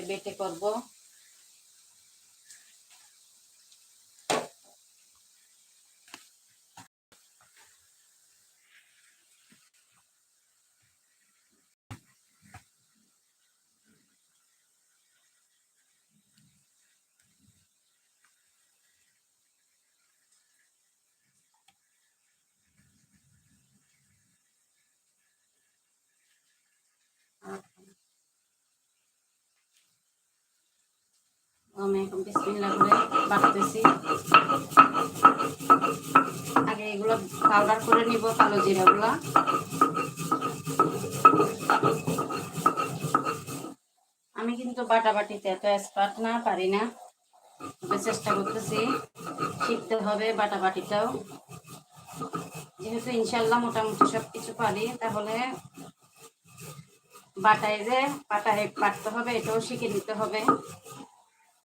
বেটে করব। আমি এখন বিসমিল্লাহ করে বাটতেছি। আগে এগুলো পাউডার করে নিব, কালো জিরাগুলো। আমি কিন্তু বাটাবাটিতে এত এক্সপার্ট না, পারি না, তবে চেষ্টা করতেছি, শিখতে হবে বাটাবাটিটাও। যেহেতু ইনশাল্লাহ মোটামুটি সব কিছু পারি, তাহলে বাটায় যে বাটায় বাটতে হবে এটাও শিখে নিতে হবে।